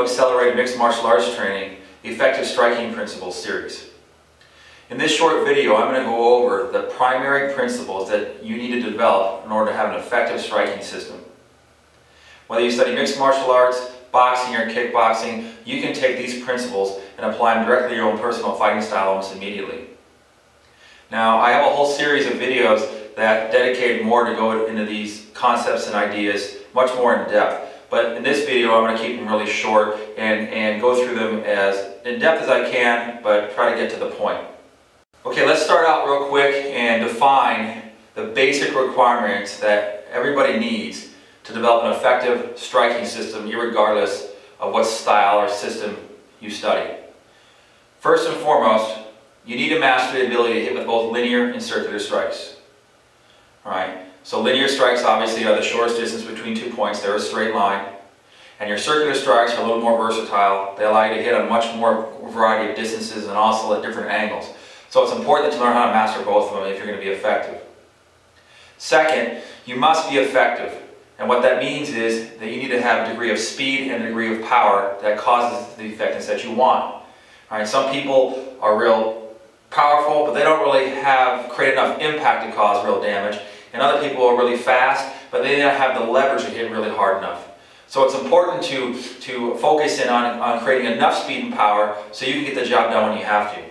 Accelerated Mixed Martial Arts Training, the Effective Striking Principles series. In this short video, I'm going to go over the primary principles that you need to develop in order to have an effective striking system. Whether you study mixed martial arts, boxing, or kickboxing, you can take these principles and apply them directly to your own personal fighting style almost immediately. Now, I have a whole series of videos that dedicate more to go into these concepts and ideas much more in depth. But in this video, I'm going to keep them really short and go through them as in depth as I can, but try to get to the point. Okay, let's start out real quick and define the basic requirements that everybody needs to develop an effective striking system, regardless of what style or system you study. First and foremost, you need to master the ability to hit with both linear and circular strikes. Alright, so linear strikes obviously are the shortest distance between 2 points. They're a straight line. And your circular strikes are a little more versatile. They allow you to hit on much more variety of distances and also at different angles. So it's important that you learn how to master both of them if you're going to be effective. Second, you must be effective. And what that means is that you need to have a degree of speed and a degree of power that causes the effectiveness that you want. All right, some people are real powerful, but they don't really create enough impact to cause real damage. And other people are really fast, but they don't have the leverage to hit really hard enough. So it's important to focus in on creating enough speed and power so you can get the job done when you have to.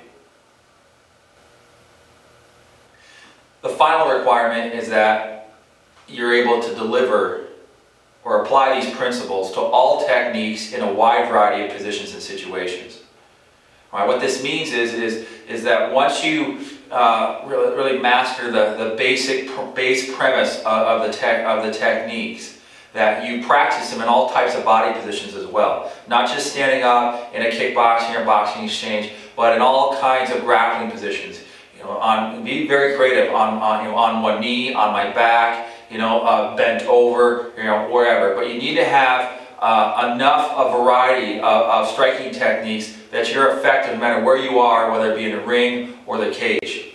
The final requirement is that you're able to deliver or apply these principles to all techniques in a wide variety of positions and situations. All right, what this means is that once you really master the base premise of the techniques, that you practice them in all types of body positions as well. Not just standing up in a kickboxing or boxing exchange, but in all kinds of grappling positions. Be very creative on one knee, on my back, bent over, wherever. But you need to have enough of variety of striking techniques that you're effective no matter where you are, whether it be in a ring or the cage.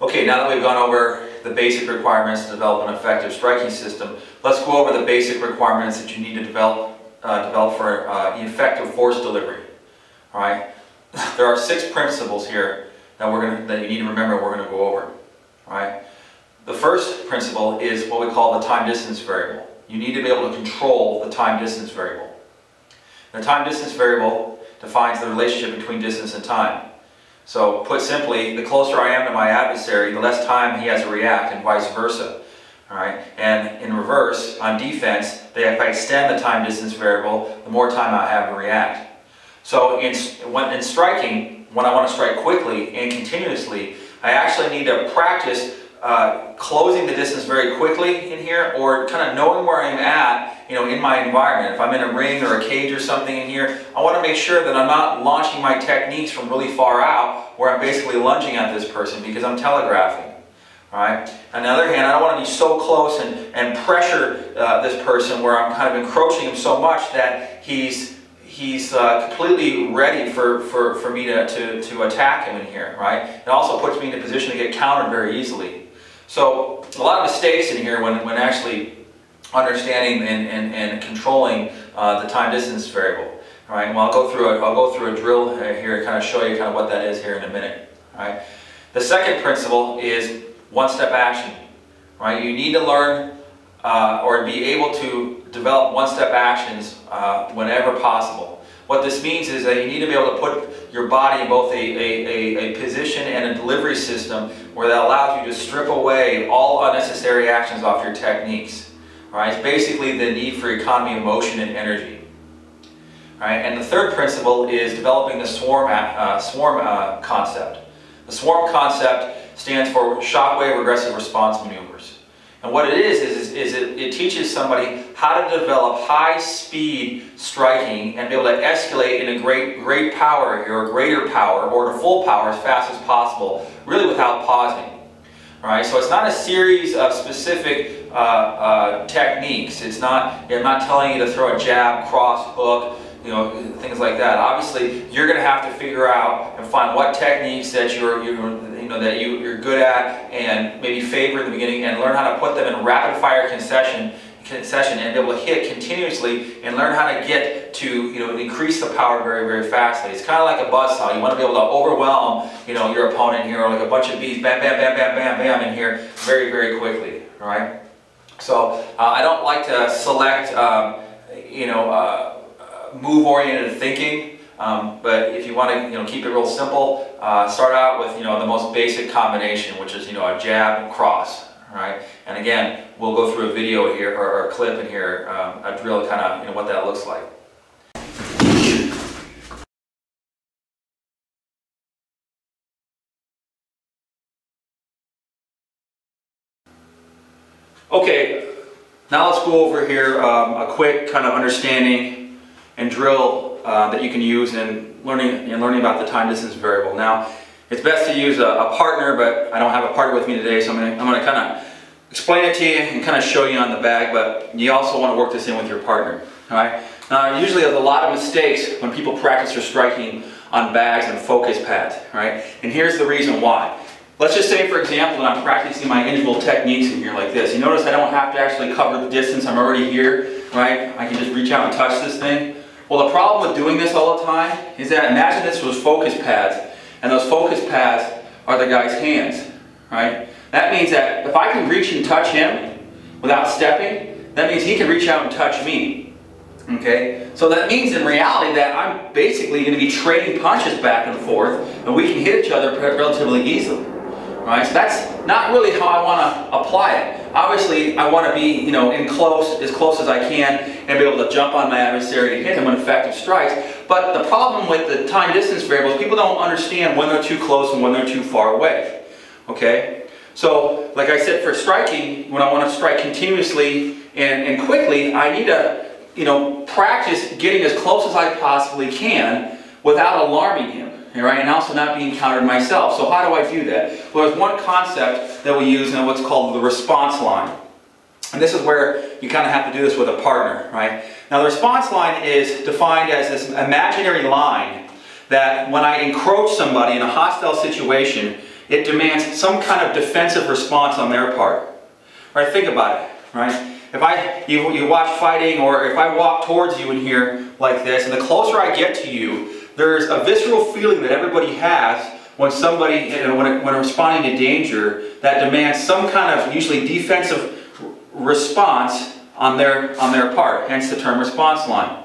Okay, now that we've gone over the basic requirements to develop an effective striking system, let's go over the basic requirements that you need to develop for effective force delivery. All right, there are 6 principles here that you need to remember we're going to go over. All right, the first principle is what we call the time-distance variable. You need to be able to control the time-distance variable. The time-distance variable defines the relationship between distance and time. So, put simply, the closer I am to my adversary, the less time he has to react, and vice versa. All right? And in reverse, on defense, if I extend the time-distance variable, the more time I have to react. So, in striking, when I want to strike quickly and continuously, I actually need to practice closing the distance very quickly in here, or kind of knowing where I'm at, in my environment. If I'm in a ring or a cage or something in here, I want to make sure that I'm not launching my techniques from really far out, where I'm basically lunging at this person because I'm telegraphing. All right. On the other hand, I don't want to be so close and pressure this person where I'm kind of encroaching him so much that he's completely ready for me to attack him in here. Right. It also puts me in a position to get countered very easily. So a lot of mistakes in here when actually understanding and controlling the time-distance variable. All right, well, I'll go through a drill here to kind of show you kind of what that is here in a minute. All right, the second principle is one-step action. All right, you need to learn or be able to develop one-step actions whenever possible. What this means is that you need to be able to put your body in both a position and a delivery system where that allows you to strip away all unnecessary actions off your techniques. All right, it's basically the need for economy of motion and energy. All right, and the third principle is developing the swarm concept. The swarm concept stands for shockwave regressive response maneuvers. And what it is it teaches somebody how to develop high-speed striking and be able to escalate in a great power or greater power or to full power as fast as possible, really without pausing. All right, so it's not a series of specific techniques. I'm not telling you to throw a jab, cross, hook, things like that. Obviously, you're going to have to figure out and find what techniques that you're good at and maybe favor in the beginning, and learn how to put them in rapid fire concession session and be able to hit continuously and learn how to get to, increase the power very, very fastly. It's kind of like a buzzsaw. You want to be able to overwhelm, your opponent here, or like a bunch of bees, bam, bam, bam, bam, bam, bam, in here very, very quickly, all right? So I don't like to select, move-oriented thinking, but if you want to, keep it real simple, start out with, the most basic combination, which is, a jab, cross. Right, and again, we'll go through a video here or a clip in here, a drill, kind of, what that looks like. Okay, now let's go over here a quick kind of understanding and drill that you can use in learning about the time distance variable. Now, it's best to use a partner, but I don't have a partner with me today, so I'm going to kind of explain it to you and kind of show you on the bag, but you also want to work this in with your partner. All right? Now, usually there's a lot of mistakes when people practice their striking on bags and focus pads. Right? And here's the reason why. Let's just say, for example, that I'm practicing my interval techniques in here like this. You notice I don't have to actually cover the distance. I'm already here. Right? I can just reach out and touch this thing. Well, the problem with doing this all the time is that imagine this was focus pads, and those focus pads are the guy's hands. Right? That means that if I can reach and touch him without stepping, that means he can reach out and touch me. Okay? So that means in reality that I'm basically going to be trading punches back and forth, and we can hit each other relatively easily. Right? So that's not really how I want to apply it. Obviously, I want to be, as close as I can, and be able to jump on my adversary and hit him with effective strikes. But the problem with the time distance variables, people don't understand when they're too close and when they're too far away. Okay? So, like I said, for striking, when I want to strike continuously and quickly, I need to, practice getting as close as I possibly can without alarming him, right? And also not being countered myself. So how do I do that? Well, there's one concept that we use in what's called the response line. And this is where you kind of have to do this with a partner, right? Now, the response line is defined as this imaginary line that when I encroach somebody in a hostile situation, it demands some kind of defensive response on their part. Right? Think about it. Right? If you watch fighting, or if I walk towards you in here like this, and the closer I get to you, there's a visceral feeling that everybody has when somebody, when responding to danger, that demands some kind of usually defensive response on their part. Hence the term response line.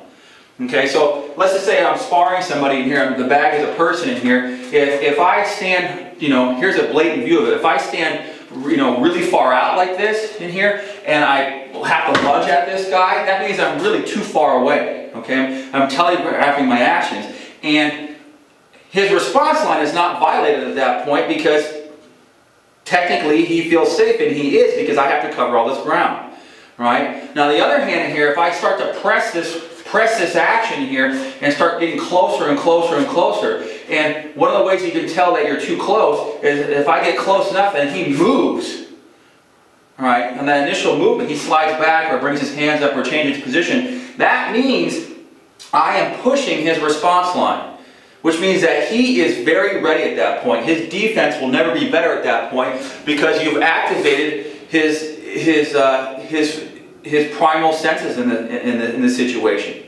Okay, so let's just say I'm sparring somebody in here, the bag is a person in here. If I stand, here's a blatant view of it. If I stand, really far out like this in here, and I have to lunge at this guy, that means I'm really too far away. Okay, I'm telegraphing my actions, and his response line is not violated at that point because technically he feels safe, and he is, because I have to cover all this ground. Right? Now, on the other hand here, if I start to press this action here and start getting closer and closer and closer, and one of the ways you can tell that you're too close is if I get close enough and he moves, right, and that initial movement, he slides back or brings his hands up or changes position, that means I am pushing his response line, which means that he is very ready at that point. His defense will never be better at that point because you've activated his primal senses in the situation.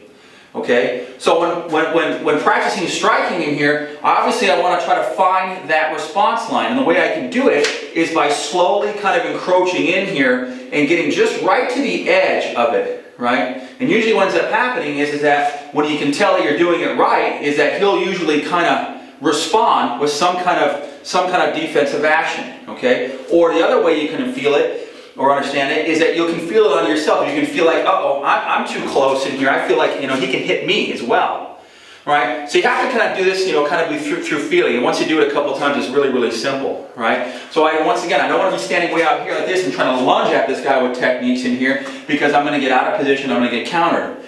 Okay, so when practicing striking in here, obviously I want to try to find that response line, and the way I can do it is by slowly kind of encroaching in here and getting just right to the edge of it, right? And usually what ends up happening is that when you can tell that you're doing it right, is that he'll usually kind of respond with some kind of defensive action. Okay, or the other way you can feel it or understand it is that you can feel it on yourself. You can feel like, uh-oh, I'm too close in here. I feel like, he can hit me as well. Right? So you have to kind of do this, kind of through feeling. And once you do it a couple of times, it's really, really simple. Right? So once again, I don't want to be standing way out here like this and trying to lunge at this guy with techniques in here because I'm going to get out of position, I'm going to get countered.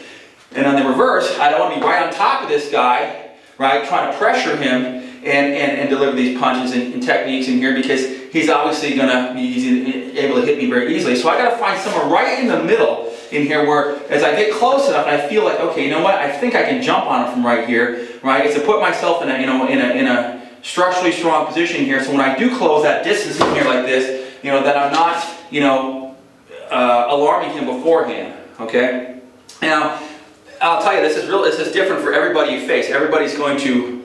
And on the reverse, I don't want to be right on top of this guy, right, trying to pressure him and deliver these punches and techniques in here because he's obviously going to be able to hit me very easily. So I got to find somewhere right in the middle in here where as I get close enough and I feel like, okay, you know what, I think I can jump on him from right here, right, is to put myself in a structurally strong position here. So when I do close that distance in here like this, that I'm not, alarming him beforehand. Okay. Now, I'll tell you, this is different for everybody you face. Everybody's going to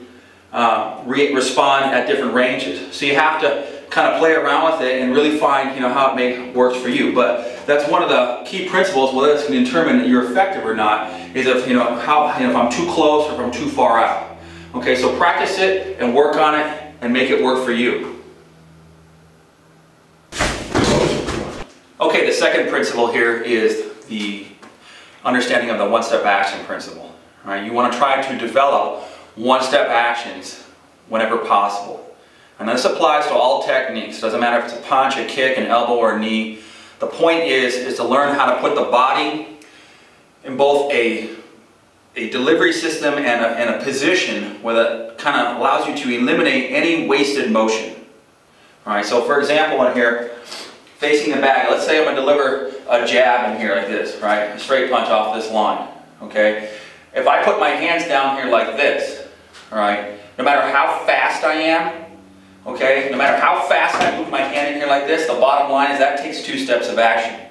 respond at different ranges. So you have to kind of play around with it and really find, how it works for you. But that's one of the key principles, whether it's going to determine that you're effective or not, is if if I'm too close or if I'm too far out. Okay, so practice it and work on it and make it work for you. Okay, the second principle here is the understanding of the one-step action principle. All right, you want to try to develop one-step actions whenever possible. And this applies to all techniques. It doesn't matter if it's a punch, a kick, an elbow, or a knee. The point is to learn how to put the body in both a delivery system and a position where that kind of allows you to eliminate any wasted motion. All right, so for example in here, facing the bag, let's say I'm going to deliver a jab in here like this, right? A straight punch off this line, okay? If I put my hands down here like this, all right, no matter how fast I am, okay, no matter how fast I move my hand in here like this, the bottom line is that takes 2 steps of action.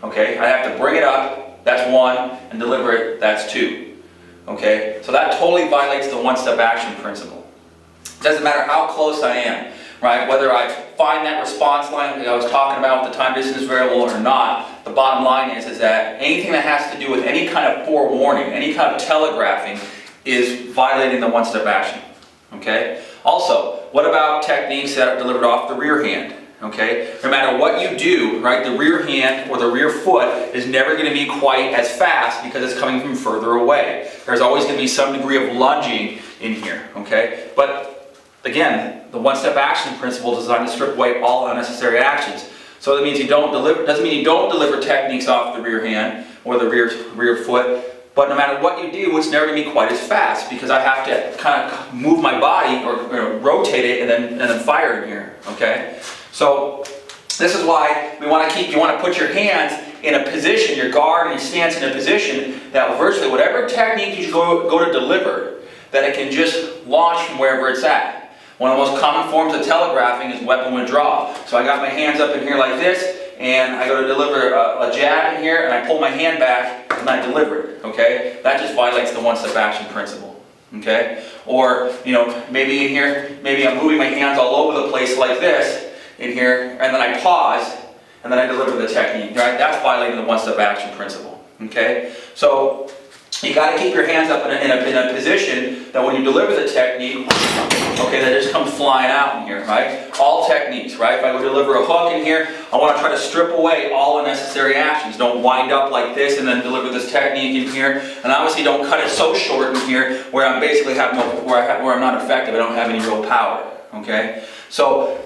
Okay, I have to bring it up, that's 1, and deliver it, that's 2. Okay, so that totally violates the one-step action principle. It doesn't matter how close I am, right? Whether I find that response line that I was talking about with the time distance variable or not, the bottom line is that anything that has to do with any kind of forewarning, any kind of telegraphing, is violating the one-step action. Okay? Also, what about techniques that are delivered off the rear hand? Okay? No matter what you do, right, the rear hand or the rear foot is never going to be quite as fast because it's coming from further away. There's always going to be some degree of lunging in here. Okay? But again, the one-step action principle is designed to strip away all unnecessary actions. So that means you don't deliver. Doesn't mean you don't deliver techniques off the rear hand or the rear foot. But no matter what you do, it's never going to be quite as fast because I have to kind of move my body or rotate it and then fire in here. Okay, so this is why you want to put your hands in a position, your guard and your stance in a position that virtually whatever technique you go to deliver, that it can just launch from wherever it's at. One of the most common forms of telegraphing is weapon withdrawal. So I got my hands up in here like this, and I go to deliver a jab in here, and I pull my hand back, and I deliver it, okay? That just violates the one-step action principle, okay? Or, maybe in here, maybe I'm moving my hands all over the place like this in here, and then I pause, and then I deliver the technique, right? That's violating the one-step action principle, okay? So you got to keep your hands up in a position that when you deliver the technique, okay, that just comes flying out in here, right? All techniques, right? If I go deliver a hook in here, I want to try to strip away all unnecessary actions. Don't wind up like this and then deliver this technique in here. And obviously don't cut it so short in here where I'm basically where I'm not effective. I don't have any real power, okay? So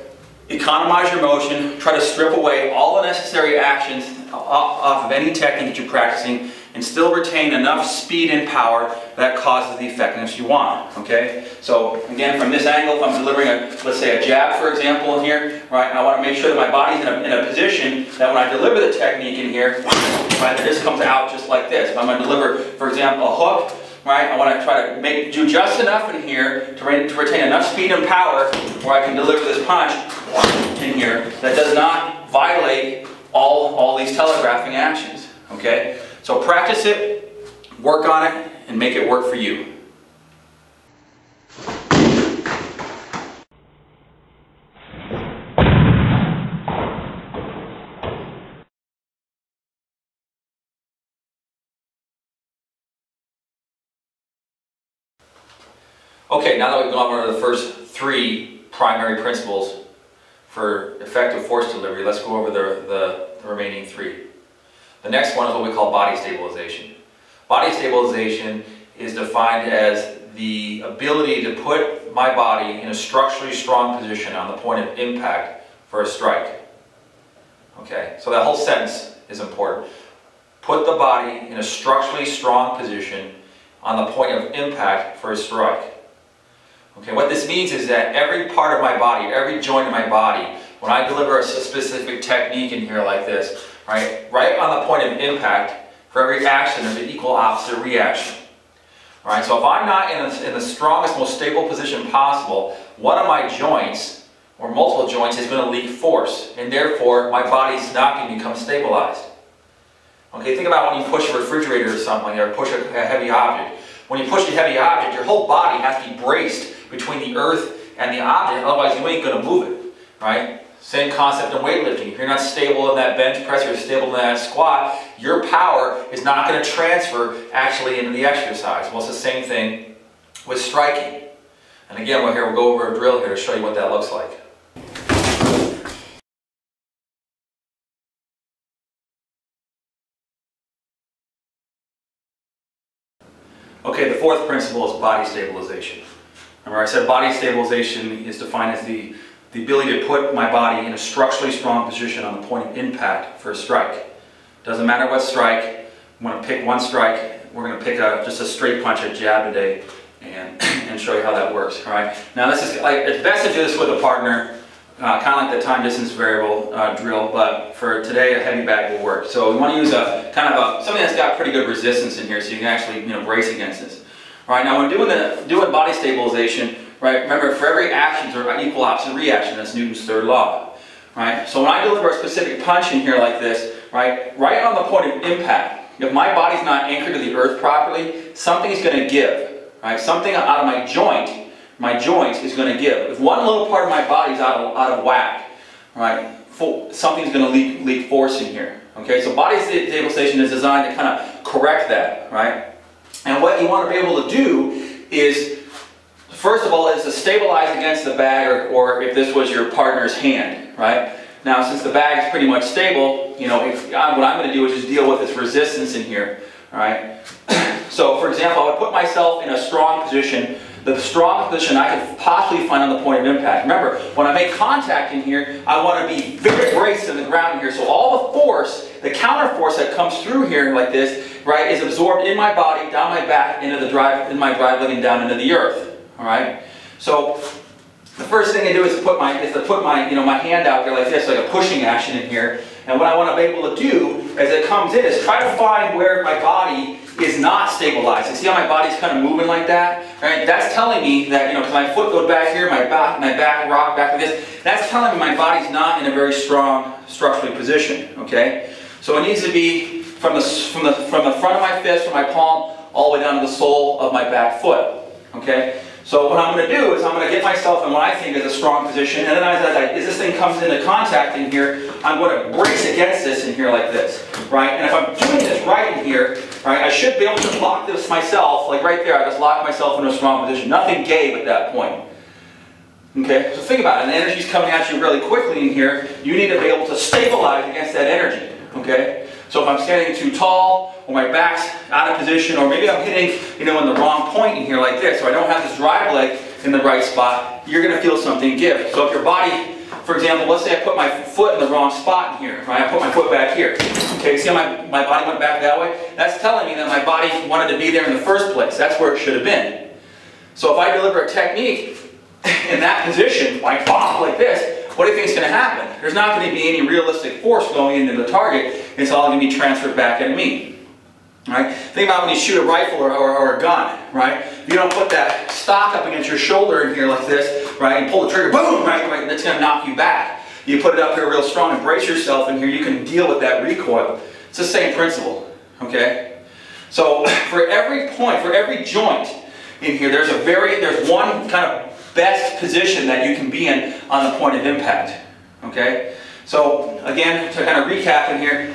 economize your motion. Try to strip away all unnecessary actions off of any technique that you're practicing, and still retain enough speed and power that causes the effectiveness you want, okay? So again, from this angle, if I'm delivering let's say a jab, for example, in here, right, I want to make sure that my body's in a position that when I deliver the technique in here, right, that this comes out just like this. If I'm going to deliver, for example, a hook, right, I want to try to do just enough in here to retain enough speed and power where I can deliver this punch in here that does not violate all these telegraphing actions, okay? So practice it, work on it, and make it work for you. Okay, now that we've gone over the first 3 primary principles for effective force delivery, let's go over the remaining 3. The next one is what we call body stabilization. Body stabilization is defined as the ability to put my body in a structurally strong position on the point of impact for a strike. Okay, so that whole sentence is important. Put the body in a structurally strong position on the point of impact for a strike. Okay, what this means is that every part of my body, every joint of my body, when I deliver a specific technique in here like this, right on the point of impact, for every action there's an equal opposite reaction. All right, so if I'm not in the strongest, most stable position possible, one of my joints, or multiple joints is going to leak force, and therefore my body's not going to become stabilized. Okay, think about when you push a refrigerator or something, or push a heavy object. When you push a heavy object, your whole body has to be braced between the earth and the object, otherwise you ain't going to move it, right? Same concept in weightlifting. If you're not stable in that bench press or stable in that squat, your power is not going to transfer actually into the exercise. Well, it's the same thing with striking. And again, we'll go over a drill here to show you what that looks like. Okay, the fourth principle is body stabilization. Remember I said body stabilization is defined as the ability to put my body in a structurally strong position on the point of impact for a strike. Doesn't matter what strike, I'm going to pick one strike. We're going to pick just a straight punch, a jab today, and show you how that works. All right. Now this is it's best to do this with a partner, kind of like the time distance variable drill. But for today, a heavy bag will work. So we want to use a kind of something that's got pretty good resistance in here, so you can actually brace against this. All right. Now when doing body stabilization, right? Remember, for every action there are equal opposite reaction. That's Newton's third law. Right. So when I deliver a specific punch in here like this, right on the point of impact, if my body's not anchored to the earth properly, something's going to give. Right? Something out of my joint is going to give. If one little part of my body's out of whack, right, something's going to leak force in here. Okay, so body stabilization is designed to kind of correct that, right? And what you want to be able to do is, first of all, is to stabilize against the bag, or if this was your partner's hand, right? Now, since the bag is pretty much stable, what I'm going to do is just deal with this resistance in here, all right? So, for example, I would put myself in a strong position, the strongest position I could possibly find on the point of impact. Remember, when I make contact in here, I want to be very braced in the ground in here. So all the force, the counter force that comes through here like this, right, is absorbed in my body, down my back, into the drive, in my drive living down into the earth. All right. So the first thing I do is to put my my hand out there like this, like a pushing action in here. And what I want to be able to do as it comes in is try to find where my body is not stabilized. You see how my body's kind of moving like that? Right? That's telling me that, because my foot goes back here, my back rock back like this. That's telling me my body's not in a very strong structurally position. Okay? So it needs to be from the front of my fist, from my palm, all the way down to the sole of my back foot. Okay? So what I'm going to do is I'm going to get myself in what I think is a strong position, and then as this thing comes into contact in here, I'm going to brace against this in here like this, right? And if I'm doing this right in here, right, I should be able to lock this myself, like right there. I just locked myself into a strong position. Nothing gave at that point. Okay, so think about it. And the energy's coming at you really quickly in here. You need to be able to stabilize against that energy. Okay, so if I'm standing too tall, or my back's out of position, or maybe I'm hitting, in the wrong point in here like this, or I don't have this drive leg in the right spot, you're going to feel something give. So if your body, for example, let's say I put my foot in the wrong spot in here, right? I put my foot back here. Okay, see how my body went back that way? That's telling me that my body wanted to be there in the first place. That's where it should have been. So if I deliver a technique in that position, like pop, like this, what do you think is going to happen? There's not going to be any realistic force going into the target. It's all going to be transferred back into me. Right? Think about when you shoot a rifle or a gun, right? You don't put that stock up against your shoulder in here like this, right? And pull the trigger, boom, right? That's going to knock you back. You put it up here real strong and brace yourself in here, you can deal with that recoil. It's the same principle, okay? So for every point, for every joint in here, there's one kind of best position that you can be in on the point of impact, okay? So again, to kind of recap in here,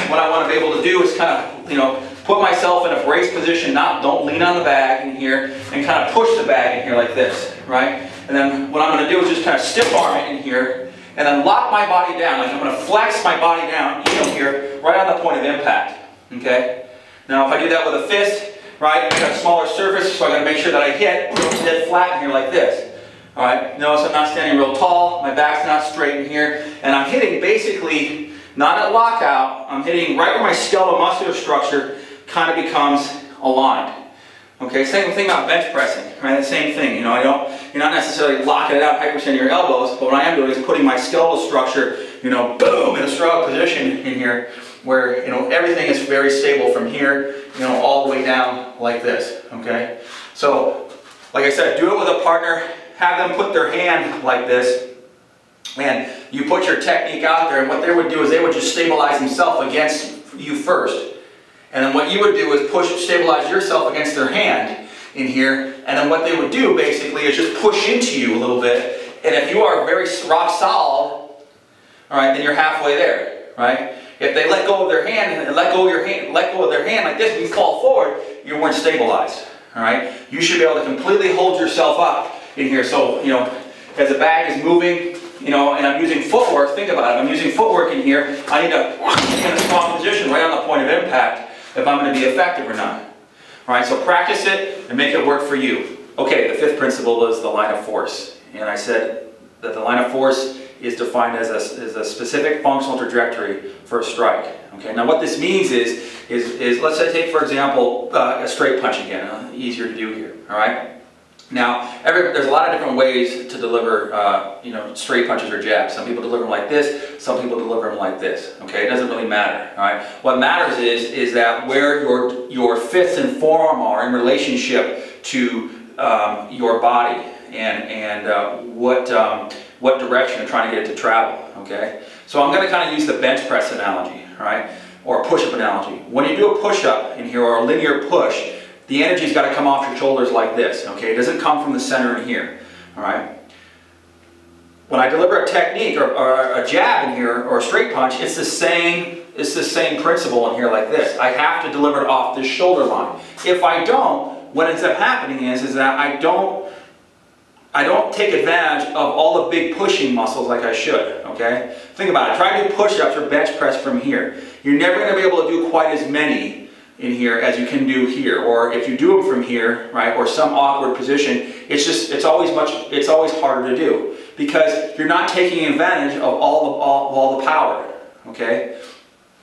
what I want to be able to do is kind of, put myself in a brace position, don't lean on the bag in here, and kind of push the bag in here like this, right? And then what I'm going to do is just kind of stiff arm it in here, and then lock my body down. Like I'm going to flex my body down here, right on the point of impact, okay? Now if I do that with a fist, right, I got a smaller surface, so I got to make sure that I hit dead flat in here like this. All right, notice I'm not standing real tall, my back's not straight in here, and I'm hitting basically, not at lockout, I'm hitting right where my skeletal muscular structure kind of becomes aligned. Okay, same thing about bench pressing, right? The same thing, you're not necessarily locking it out 100% in your elbows, but what I am doing is putting my skeletal structure, boom, in a strong position in here, where, everything is very stable from here, all the way down like this, okay? So, like I said, do it with a partner, have them put their hand like this, And you put your technique out there, and what they would do is they would just stabilize themselves against you first. And then what you would do is stabilize yourself against their hand in here. And then what they would do basically is just push into you a little bit. And if you are very rock solid, all right, then you're halfway there, right? If they let go of their hand and let go of their hand like this, and you fall forward, you weren't stabilized, all right? You should be able to completely hold yourself up in here. So, you know, as the bag is moving, you know, and I'm using footwork, think about it. I'm using footwork in here. I need to get in a strong position right on the point of impact if I'm going to be effective or not. All right, so practice it and make it work for you. Okay, the fifth principle is the line of force. And I said that the line of force is defined as a specific functional trajectory for a strike. Okay, now what this means is let's say take for example a straight punch again, easier to do here. All right. Now there's a lot of different ways to deliver you know, straight punches or jabs. Some people deliver them like this. Some people deliver them like this. Okay, it doesn't really matter. All right. What matters is that where your fists and forearm are in relationship to your body and what direction you're trying to get it to travel, okay? So I'm going to kind of use the bench press analogy, all right? Or push-up analogy. When you do a push-up in here, or a linear push, the energy's got to come off your shoulders like this, okay? It doesn't come from the center in here, all right? When I deliver a technique or a jab in here, or a straight punch, it's the same principle in here like this. I have to deliver it off this shoulder line. If I don't, what ends up happening is that I don't take advantage of all the big pushing muscles like I should, okay? Think about it. Try to do push-ups or bench press from here. You're never going to be able to do quite as many in here as you can do here. Or if you do them from here, right, or some awkward position, it's always harder to do because you're not taking advantage of all the power, okay?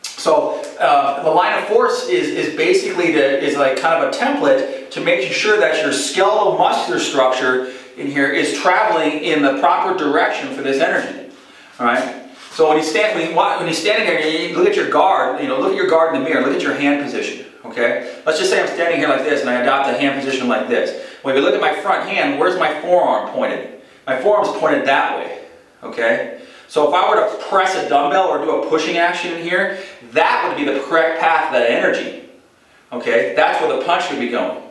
So the line of force is basically like kind of a template to making sure that your skeletal muscular structure in here is traveling in the proper direction for this energy. All right. So when you stand here, you look at your guard. You know, look at your guard in the mirror. Look at your hand position. Okay. Let's just say I'm standing here like this, and I adopt a hand position like this. When we look at my front hand, where's my forearm pointed? My forearm's pointed that way. Okay. So if I were to press a dumbbell or do a pushing action in here, that would be the correct path of that energy. Okay. That's where the punch would be going.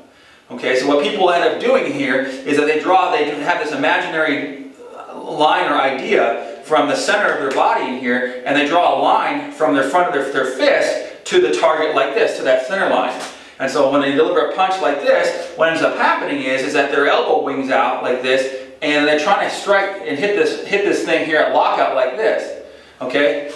Okay, so what people end up doing here is that they have this imaginary line or idea from the center of their body in here, and they draw a line from the front of their fist to the target like this, to that center line. And so when they deliver a punch like this, what ends up happening is that their elbow wings out like this, and they're trying to strike and hit this thing here at lockout like this. Okay?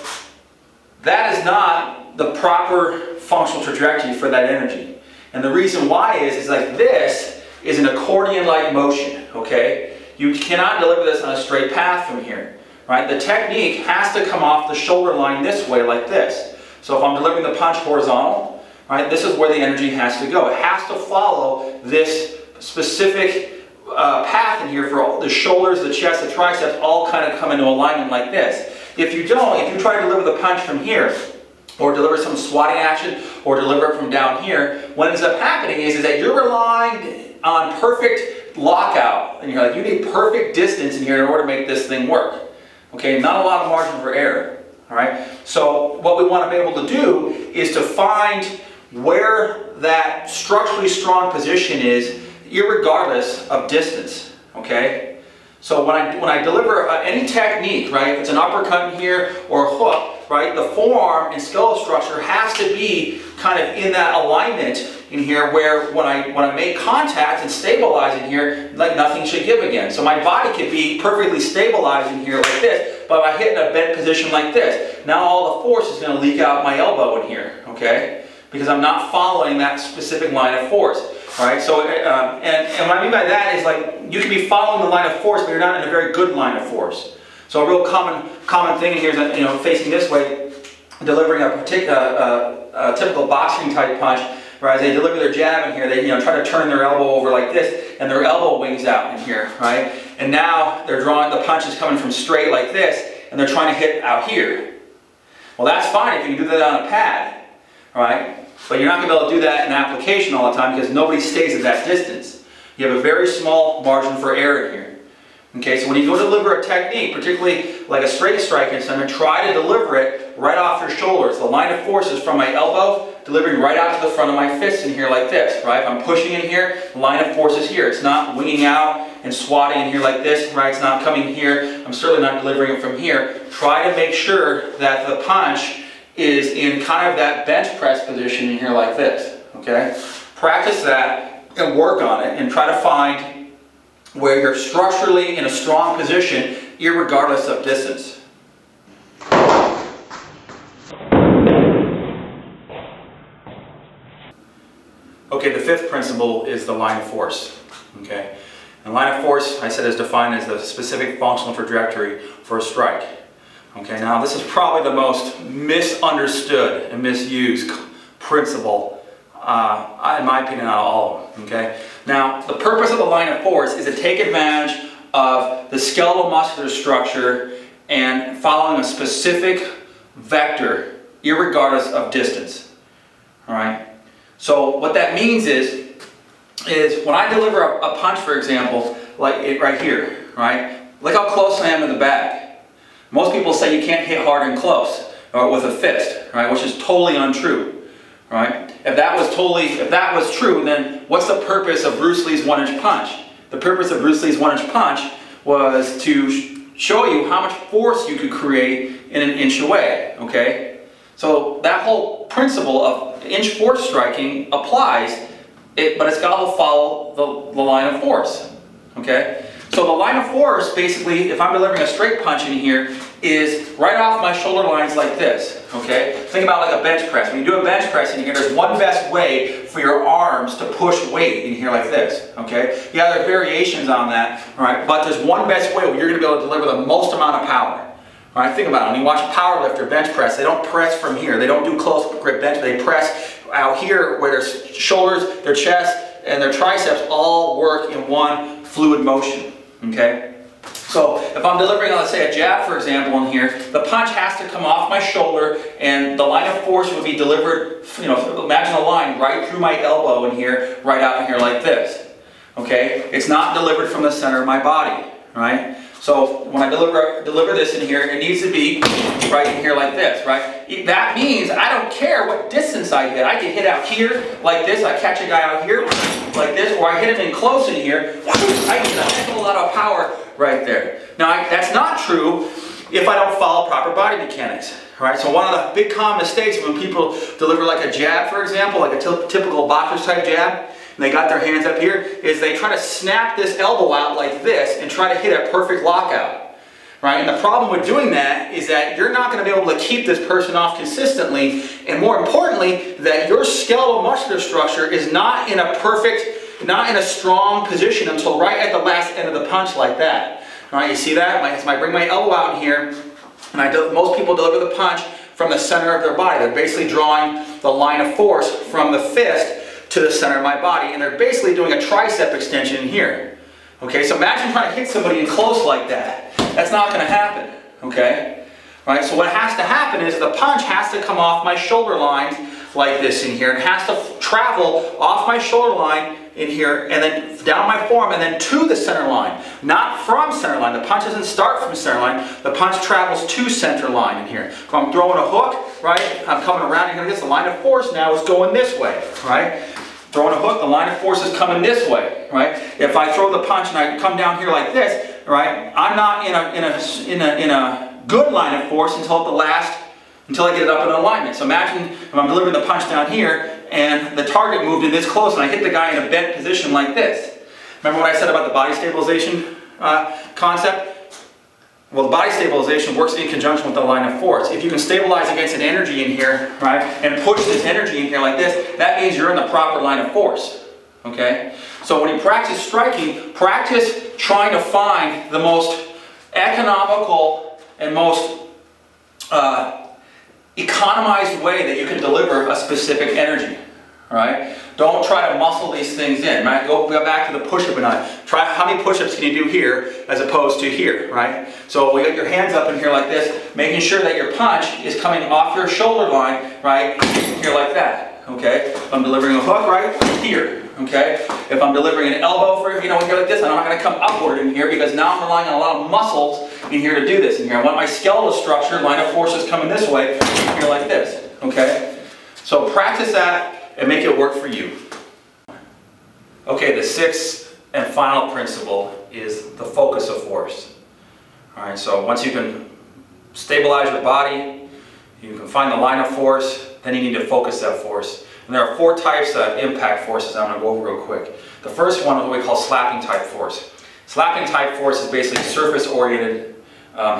That is not the proper functional trajectory for that energy. And the reason why is like this is an accordion-like motion, okay? You cannot deliver this on a straight path from here, right? The technique has to come off the shoulder line this way, like this. So if I'm delivering the punch horizontal, right, this is where the energy has to go. It has to follow this specific path in here for all the shoulders, the chest, the triceps, all kind of come into alignment like this. If you try to deliver the punch from here, or deliver some swatting action, or deliver it from down here, what ends up happening is that you're relying on perfect lockout. And you're like, you need perfect distance in here in order to make this thing work. Okay, not a lot of margin for error. All right, so what we want to be able to do is to find where that structurally strong position is, irregardless of distance. Okay, so when I deliver any technique, right, if it's an uppercut in here or a hook, right, the forearm and skeletal structure has to be kind of in that alignment in here where when I make contact and stabilize in here, like nothing should give again. So my body could be perfectly stabilized in here like this, but if I hit in a bent position like this, now all the force is going to leak out my elbow in here, okay? Because I'm not following that specific line of force. All right, so and what I mean by that is like you can be following the line of force, but you're not in a very good line of force. So a real common thing here is that, you know, facing this way, delivering a typical boxing type punch, right? As they deliver their jab in here, they try to turn their elbow over like this, and their elbow wings out in here, right? And now they're drawing the punch is coming from straight like this, and they're trying to hit out here. Well, that's fine if you can do that on a pad, right? But you're not going to be able to do that in application all the time because nobody stays at that distance. You have a very small margin for error here. Okay, so when you go deliver a technique, particularly like a straight strike instrument, try to deliver it right off your shoulders. The line of force is from my elbow, delivering right out to the front of my fist in here like this, right? If I'm pushing in here, the line of force is here. It's not winging out and swatting in here like this, right? It's not coming here. I'm certainly not delivering it from here. Try to make sure that the punch is in kind of that bench press position in here like this, okay? Practice that and work on it and try to find where you're structurally in a strong position, irregardless of distance. Okay, the fifth principle is the line of force. Okay, and line of force, I said, is defined as the specific functional trajectory for a strike. Okay, now this is probably the most misunderstood and misused principle, in my opinion, out of all of them. Okay. Now, the purpose of the line of force is to take advantage of the skeletal muscular structure and following a specific vector, irregardless of distance. All right. So what that means is when I deliver a punch, for example, like it right here, right? Look how close I am to the bag. Most people say you can't hit hard and close, or with a fist, right? Which is totally untrue. Right? If that was true, then what's the purpose of Bruce Lee's 1-inch punch? The purpose of Bruce Lee's 1-inch punch was to show you how much force you could create in an inch away. Okay? So that whole principle of inch force striking applies, but it's got to follow the line of force. Okay? So the line of force, basically, if I'm delivering a straight punch in here, is right off my shoulder lines like this, okay? Think about like a bench press. When you do a bench press in here, there's one best way for your arms to push weight in here like this, okay? Yeah, there are variations on that, all right? But there's one best way where you're going to be able to deliver the most amount of power. All right, think about it. When you watch a power lifter bench press, they don't press from here. They don't do close grip bench. They press out here where their shoulders, their chest, and their triceps all work in one fluid motion, okay? So if I'm delivering, let's say, a jab, for example, in here, the punch has to come off my shoulder and the line of force would be delivered, you know, imagine a line right through my elbow in here, right out in here like this. Okay? It's not delivered from the center of my body, right? So when I deliver this in here, it needs to be right in here like this, right? That means I don't care what distance I hit. I can hit out here like this. I catch a guy out here like this, or I hit him in close in here. I get a heck of a lot of power right there. Now, that's not true if I don't follow proper body mechanics. Right? So one of the big common mistakes when people deliver like a jab, for example, like a typical boxer's type jab, and they got their hands up here, is they try to snap this elbow out like this and try to hit a perfect lockout. Right? And the problem with doing that is that you're not going to be able to keep this person off consistently, and more importantly, that your skeletal muscular structure is not in a strong position until right at the last end of the punch like that. All right, you see that? So I bring my elbow out in here, and most people deliver the punch from the center of their body. They're basically drawing the line of force from the fist to the center of my body, and they're basically doing a tricep extension in here. Okay, so imagine trying to hit somebody in close like that. That's not going to happen. Okay? Right? So what has to happen is the punch has to come off my shoulder lines like this in here, and has to travel off my shoulder line in here, and then down my forearm, and then to the center line. Not from center line. The punch doesn't start from center line. The punch travels to center line in here. If I'm throwing a hook, right, I'm coming around and this, the line of force now is going this way, right? Throwing a hook, the line of force is coming this way, right? If I throw the punch and I come down here like this, right, I'm not in a good line of force until I get it up in alignment. So imagine if I'm delivering the punch down here and the target moved in this close and I hit the guy in a bent position like this. Remember what I said about the body stabilization concept? Well, the body stabilization works in conjunction with the line of force. If you can stabilize against an energy in here, right, and push this energy in here like this, that means you're in the proper line of force. Okay? So when you practice striking, practice trying to find the most economical and most economized way that you can deliver a specific energy. Right? Don't try to muscle these things in. Right? Go back to the push-up and try how many push-ups can you do here as opposed to here. Right? So we got your hands up in here like this, making sure that your punch is coming off your shoulder line, right, here like that. Okay? I'm delivering a hook right here. okay? If I'm delivering an elbow for, here like this, I'm not going to come upward in here because now I'm relying on a lot of muscles in here to do this in here. I want my skeletal structure, line of forces coming this way, here like this, okay? So practice that and make it work for you. Okay, the sixth and final principle is the focus of force. All right, so once you can stabilize your body, you can find the line of force, then you need to focus that force. And there are 4 types of impact forces I'm going to go over real quick. The first one is what we call slapping type force. Slapping type force is basically surface-oriented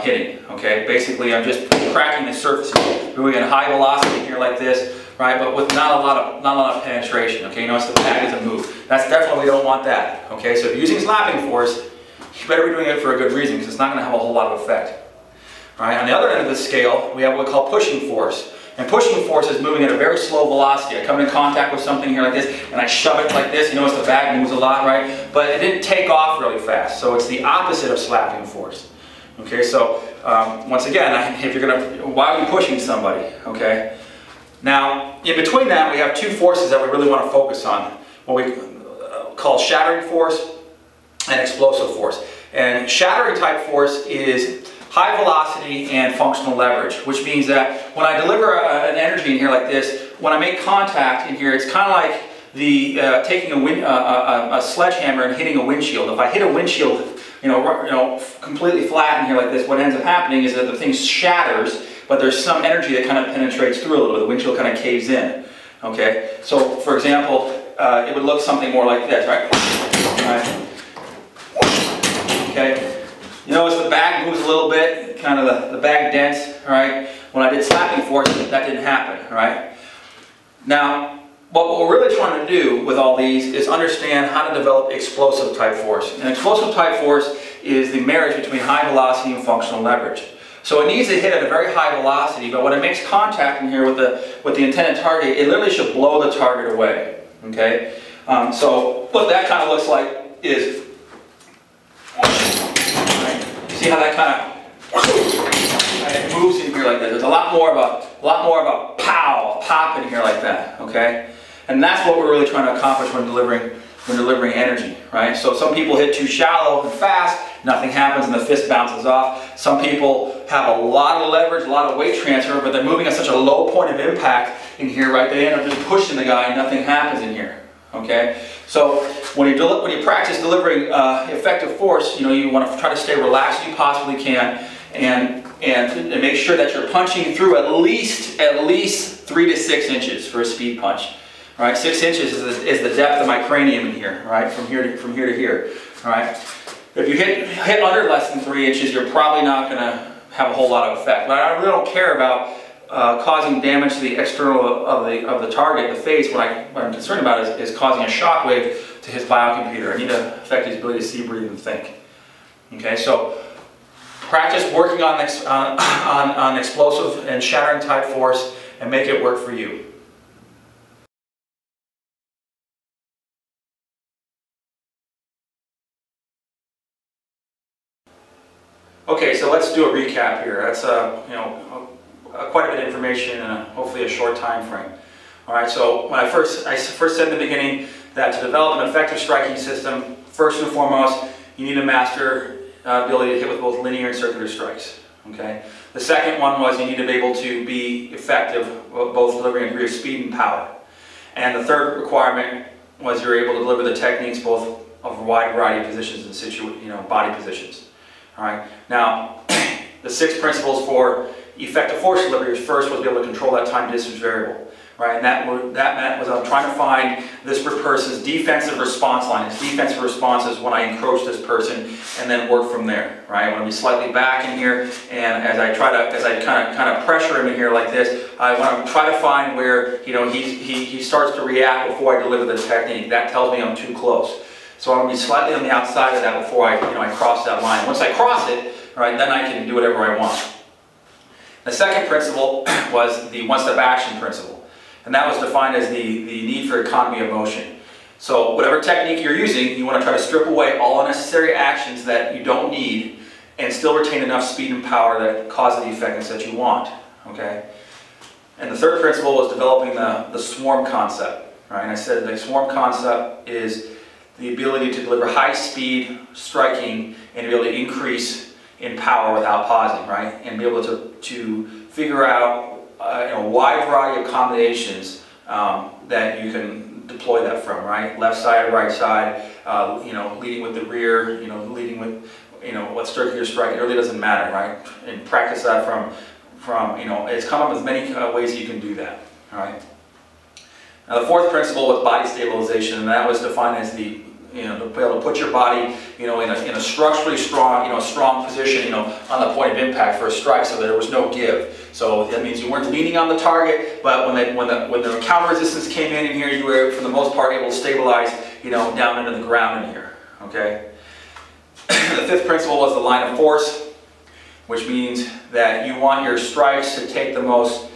hitting. Okay, basically I'm just cracking the surface, moving at high velocity here like this, right? But with not a lot of penetration. Okay, you notice the bag doesn't move. That's definitely, we don't want that. Okay, so if you're using slapping force, you better be doing it for a good reason because it's not going to have a whole lot of effect. All right, on the other end of the scale, we have what we call pushing force. And pushing force is moving at a very slow velocity. I come in contact with something here like this, and I shove it like this. You notice the bag moves a lot, right? But it didn't take off really fast. So it's the opposite of slapping force. Okay, so once again, if you're gonna, why are we pushing somebody? Okay. Now, in between that, we have 2 forces that we really want to focus on. What we call shattering force and explosive force. And shattering type force is high velocity and functional leverage, which means that when I deliver an energy in here like this, when I make contact in here, it's kind of like the taking a sledgehammer and hitting a windshield. If I hit a windshield, completely flat in here like this, what ends up happening is that the thing shatters, but there's some energy that kind of penetrates through a little bit. The windshield kind of caves in. Okay, so for example, it would look something more like this, right? Okay. You notice the bag moves a little bit, kind of the bag dents, all right? When I did slapping force, that didn't happen, all right? Now, what we're really trying to do with all these is understand how to develop explosive type force. And explosive type force is the marriage between high velocity and functional leverage. So it needs to hit at a very high velocity, but when it makes contact in here with the intended target, it literally should blow the target away, okay? So what that kind of looks like is, see how that kind of moves in here like that. There's a lot more of a pow, pop in here like that, okay? And that's what we're really trying to accomplish when delivering energy, right? So some people hit too shallow and fast, nothing happens and the fist bounces off. Some people have a lot of leverage, a lot of weight transfer, but they're moving at such a low point of impact in here, right? They end up just pushing the guy and nothing happens in here. Okay, so when you practice delivering effective force, you want to try to stay relaxed as you possibly can, and make sure that you're punching through at least 3 to 6 inches for a speed punch. All right, 6 inches is the depth of my cranium in here. Right, from here to here. All right, if you hit under less than 3 inches, you're probably not going to have a whole lot of effect. But I really don't care about causing damage to the external of the target, the face. What I'm concerned about is causing a shock wave to his biocomputer. I need to affect his ability to see, breathe, and think. Okay, so practice working on explosive and shattering type force and make it work for you. Okay, so let's do a recap here. That's quite a bit of information in hopefully a short time frame. All right, so when I first said in the beginning that to develop an effective striking system, first and foremost, you need to master ability to hit with both linear and circular strikes. Okay. The second one was you need to be able to be effective, both delivering a degree of speed and power. And the third requirement was you're able to deliver the techniques both of a wide variety of positions and body positions. All right. Now, the 6 principles for effective force delivery first was to be able to control that time-distance variable, right? And that meant was I'm trying to find this person's defensive response line. His defensive response is when I encroach this person and then work from there, right? I want to be slightly back in here, and as I kind of pressure him in here like this, I want to try to find where he starts to react before I deliver the technique. That tells me I'm too close. So I want to be slightly on the outside of that before I cross that line. Once I cross it, right, then I can do whatever I want. The second principle was the one-step action principle, and that was defined as the need for economy of motion. So whatever technique you're using, you want to try to strip away all unnecessary actions that you don't need and still retain enough speed and power that cause the effectiveness that you want. Okay? And the third principle was developing the swarm concept. right? And I said the swarm concept is the ability to deliver high-speed striking and be able to increase in power without pausing, right? And be able to figure out a wide variety of combinations that you can deploy that from, right? Left side, right side, leading with the rear, leading with, what circuit you're striking. It really doesn't matter, right? And practice that from it's come up with many ways you can do that, all right? Now the fourth principle was body stabilization, and that was defined as the, to be able to put your body, in a structurally strong, strong position, on the point of impact for a strike, so that there was no give. So that means you weren't leaning on the target, but when the counter resistance came in here, you were, for the most part, able to stabilize, down into the ground in here. Okay. The fifth principle was the line of force, which means that you want your strikes to take the most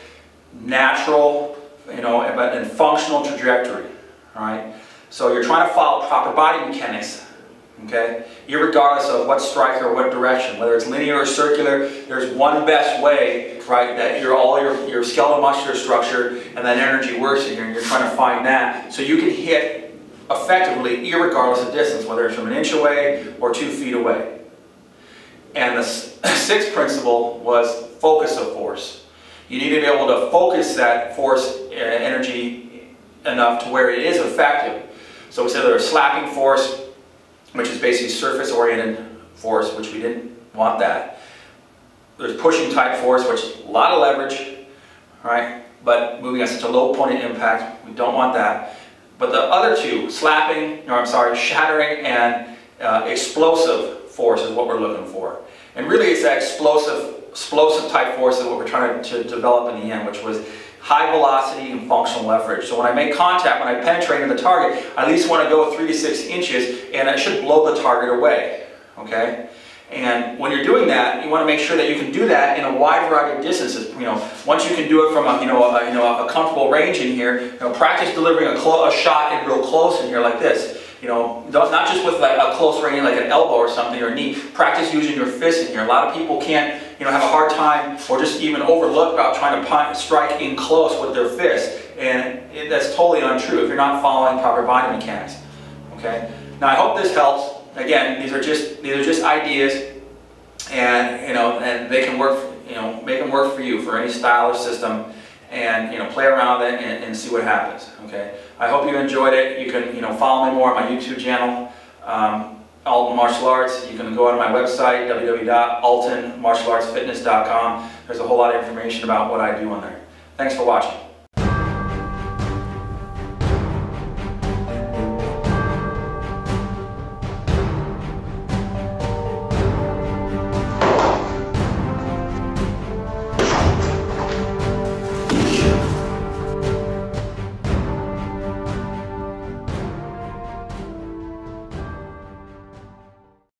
natural, and functional trajectory, all right? So you're trying to follow proper body mechanics, okay? Irregardless of what strike or what direction, whether it's linear or circular, there's one best way, right, that all your skeletal muscular structure and that energy works in here, and you're trying to find that so you can hit effectively irregardless of distance, whether it's from an inch away or 2 feet away. And the sixth principle was focus of force. You need to be able to focus that force energy enough to where it is effective. So we said there's slapping force, which is basically surface-oriented force, which we didn't want that. There's pushing type force, which is a lot of leverage, right? But moving at such a low point of impact, we don't want that. But the other two, shattering and explosive force is what we're looking for. And really it's that explosive type force is what we're trying to develop in the end, which was high velocity and functional leverage. So when I make contact, when I penetrate into the target, I at least want to go 3 to 6 inches, and I should blow the target away, okay? And when you're doing that, you want to make sure that you can do that in a wide variety of distances. Once you can do it from a comfortable range in here, practice delivering a shot in real close in here like this. Not just with like a close range like an elbow or something or a knee. Practice using your fist in here. A lot of people can't, have a hard time or just even overlook about trying to strike in close with their fist, and that's totally untrue if you're not following proper body mechanics. Okay. Now I hope this helps. Again, these are just ideas, and and they can work. Make them work for you for any style or system, and play around with it and see what happens. Okay. I hope you enjoyed it. You can follow me more on my YouTube channel, Alton Martial Arts. You can go on my website www.altonmartialartsfitness.com. There's a whole lot of information about what I do on there. Thanks for watching.